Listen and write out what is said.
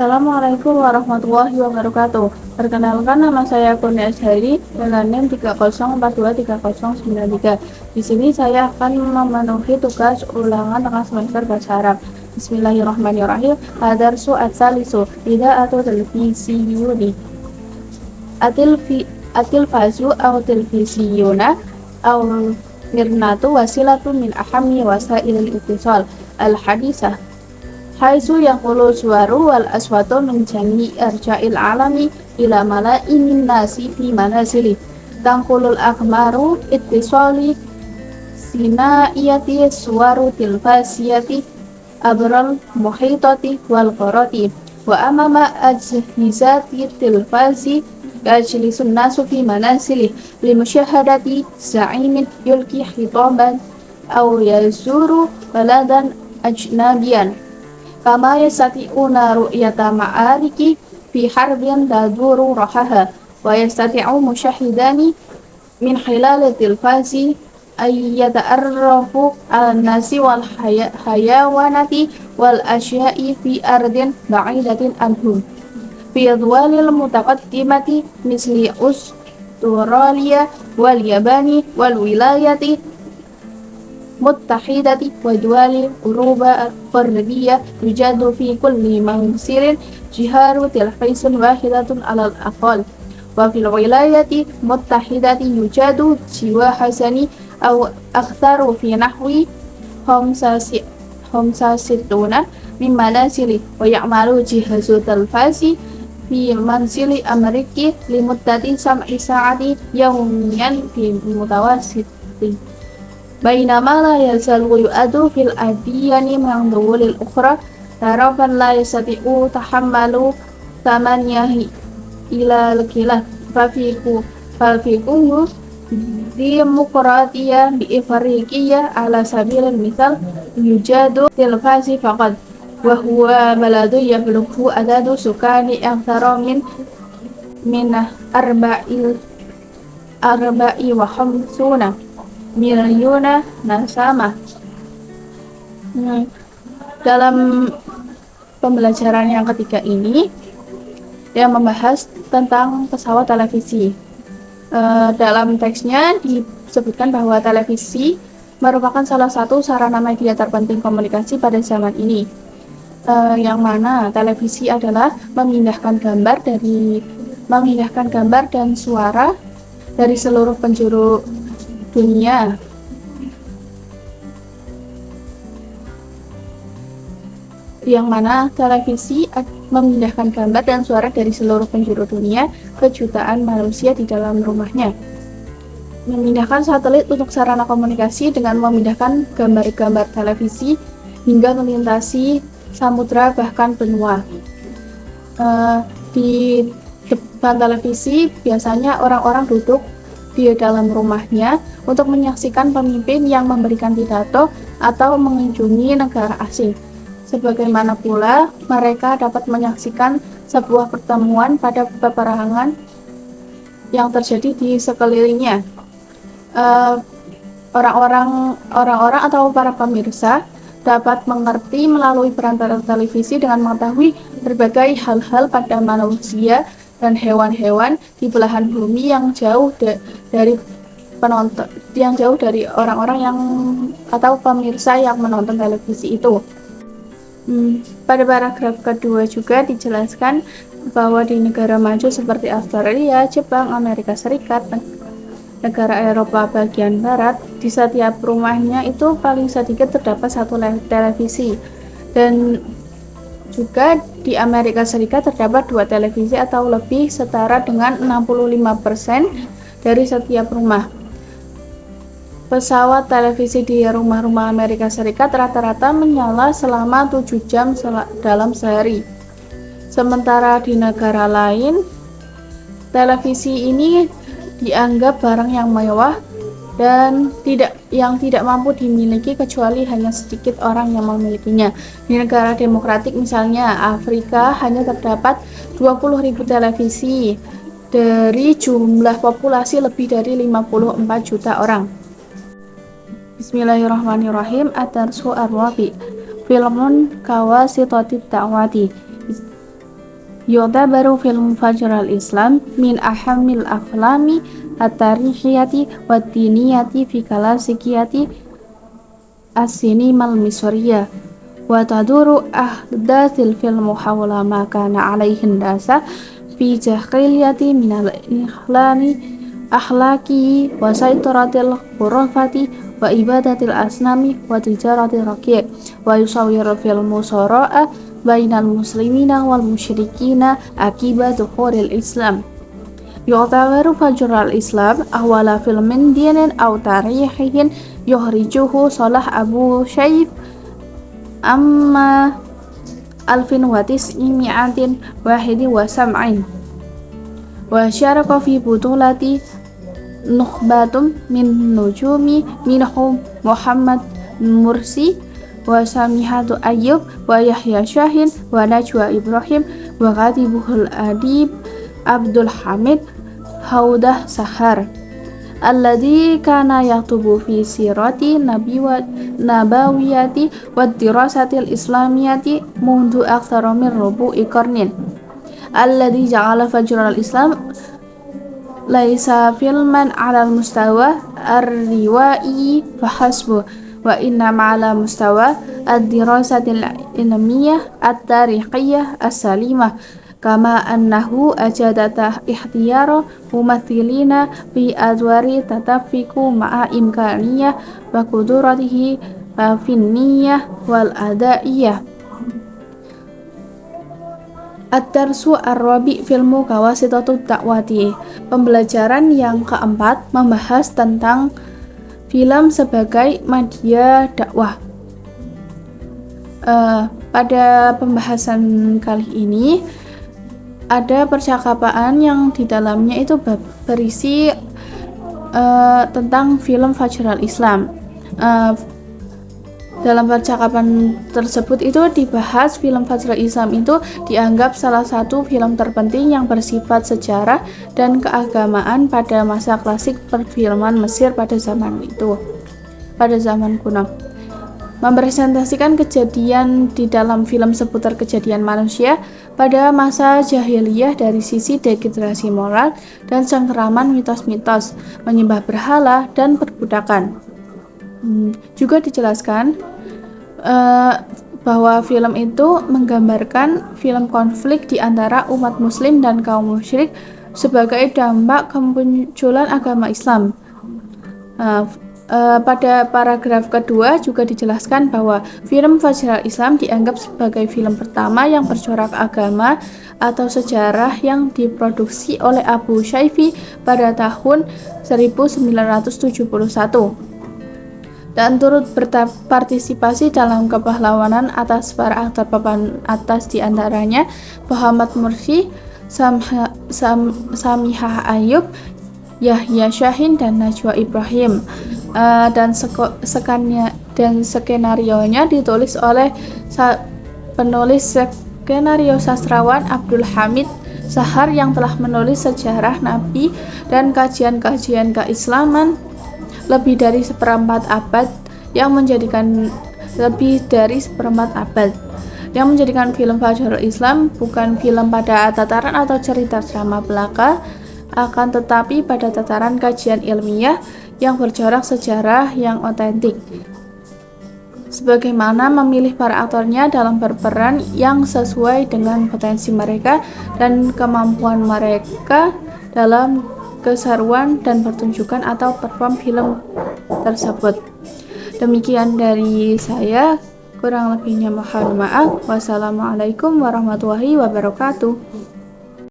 Assalamualaikum warahmatullahi wabarakatuh. Perkenalkan, nama saya Kurnia Ashari dengan NIM 304230093. Di sini saya akan memenuhi tugas ulangan tengah semester bahasa Arab. Bismillahirrahmanirrahim. Adarsu at-salisu ida'atu televisiuni. Atilfazu au televisiuna au mirnatu wasilatu min ahammi wasailil ittisal al-hadisah. Haitsu yaqulu suwaru wal aswatu min jami arja'il alami ila mala'in nasi fi manazili tanqulul akhmaru ittisali sinaiyati suwaru tilfasiyati abral muhitati wal qarati wa amama ajhizati tilfasi yajlisun nasu fi manazili limusyahadati za'imin yulki hitaban aw yazuru baladan ajnabiyan kama yastati'una ru'yata ma'ariki fi harbin taduru rahaha wa yastati'u musyahidani min khilal tilfazi ay yata'arrafu al-nasi wal hayawanati wal asya'i fi ardin ba'idatin anhum fi adwalil mutaqaddimati misli Australia wal Yabani wal wilayati muttahidati wa duwali Uruba al-Qaribiyya yujadu fi kulli mansirin jiharu tilfisun wahidatun alal aqal wa fil wilayati muttahidati yujadu jiwa hasani aw akhtaru fi nahwi khamsasituna min manasili wa ya'malu jihazu tilfasi fi mansili amriki limuddati sam'i sa'ati yawmiyan fi mutawassiti bainama la yazalu yu'adu fil adiyani min duwulil ukhra tarafan la yastati'u tahammalu tamanyahi ila al-khilaf falfiquhu demokratiya bi ifriqiyya ala sabilil misal yujadu tilfasi faqad wa huwa baladu yablughu adadu sukani aktsara min arba'i wa khamsuna milyona nasama. Dalam pembelajaran yang ketiga ini yang membahas tentang pesawat televisi. Dalam teksnya disebutkan bahwa televisi merupakan salah satu sarana media terpenting komunikasi pada zaman ini, yang mana televisi adalah memindahkan gambar dan suara dari seluruh penjuru dunia yang mana televisi memindahkan gambar dan suara dari seluruh penjuru dunia ke jutaan manusia di dalam rumahnya. Memindahkan satelit untuk sarana komunikasi dengan memindahkan gambar-gambar televisi hingga melintasi samudra bahkan benua. Di depan televisi biasanya orang-orang duduk di dalam rumahnya untuk menyaksikan pemimpin yang memberikan pidato atau mengunjungi negara asing. Sebagaimana pula mereka dapat menyaksikan sebuah pertemuan pada peperangan yang terjadi di sekelilingnya. Orang-orang atau para pemirsa dapat mengerti melalui perantara televisi dengan mengetahui berbagai hal-hal pada manusia dan hewan-hewan di belahan bumi yang jauh dari penonton, yang jauh dari orang-orang yang atau pemirsa yang menonton televisi itu. Pada paragraf kedua juga dijelaskan bahwa di negara maju seperti Australia, Jepang, Amerika Serikat, negara Eropa bagian barat, di setiap rumahnya itu paling sedikit terdapat satu televisi, dan juga di Amerika Serikat terdapat 2 televisi atau lebih, setara dengan 65% dari setiap rumah. Pesawat televisi di rumah-rumah Amerika Serikat rata-rata menyala selama 7 jam dalam sehari. Sementara di negara lain, televisi ini dianggap barang yang mewah dan yang tidak mampu dimiliki kecuali hanya sedikit orang yang memilikinya. Di negara demokratik misalnya Afrika hanya terdapat 20.000 televisi dari jumlah populasi lebih dari 54 juta orang. Bismillahirrahmanirrahim. At-Darsu ar-Rabi' Filmun Kawasitatit Ta'wati. يعتبر فيلم فجر الإسلام من أهم الأفلام التاريخية والدينية في كلاسيكية السينما المصرية، وتدور أحداث الفيلم حول ما كان عليه الناس في جاهلية من الإخلال أخلاقي وسيطرة الخرافات وإبادة الأصنام وتجارة الرقيق. ويصور الفيلم صراع بين المسلمين والمشركين عقب ظهور الإسلام. يعتبر فجر الإسلام أول فيلم ديني أو تاريخي يخرجه صالح أبو شيخ عام 1971، وشارك في بطولة نخبة من النجوم منهم محمد مرسي وسامحة أيوب ويحيى شاهين ونجوى إبراهيم وخطيبه الأديب عبد الحميد هودة سهر، الذي كان يكتب في سيرة نبوية والدراسة الإسلامية منذ أكثر من ربع قرن، الذي جعل فجر الإسلام ليس فيلما على المستوى الروائي فحسب، وإنما على مستوى الدراسة العلمية التاريخية السليمة، كما أنه أجاد اختيار ممثلين في أدوار تتفق مع إمكانية وقدراته الفنية والأدائية. Ad-Darsu Ar-Rabi' Filmu Kawasitatu Dakwati. Pembelajaran yang keempat membahas tentang film sebagai media dakwah. Pada pembahasan kali ini ada percakapan yang di dalamnya itu berisi tentang film Fajrul Islam. Dalam percakapan tersebut itu dibahas film Fajrul Islam itu dianggap salah satu film terpenting yang bersifat sejarah dan keagamaan pada masa klasik perfilman Mesir pada zaman kuno. Mempresentasikan kejadian di dalam film seputar kejadian manusia pada masa jahiliyah dari sisi degenerasi moral dan cengkeraman mitos-mitos, menyembah berhala dan perbudakan. Juga dijelaskan bahwa film itu menggambarkan film konflik di antara umat muslim dan kaum musyrik sebagai dampak kemunculan agama Islam. Pada paragraf kedua juga dijelaskan bahwa film Fajrul Islam dianggap sebagai film pertama yang bercorak agama atau sejarah yang diproduksi oleh Abu Shayfi pada tahun 1971. Dan turut berpartisipasi dalam kepahlawanan atas para aktor papan atas, diantaranya Muhammad Mursi, Samihah Ayub, Yahya Shahin, dan Najwa Ibrahim. Dan skenarionya ditulis oleh penulis skenario sastrawan Abdul Hamid Sahar yang telah menulis sejarah Nabi dan kajian-kajian keislaman lebih dari seperempat abad yang menjadikan film Fajrul Islam bukan film pada tataran atau cerita drama belaka, akan tetapi pada tataran kajian ilmiah yang bercorak sejarah yang otentik, sebagaimana memilih para aktornya dalam berperan yang sesuai dengan potensi mereka dan kemampuan mereka dalam keseruan dan pertunjukan atau perform film tersebut. Demikian dari saya, kurang lebihnya mohon maaf. Wassalamualaikum warahmatullahi wabarakatuh.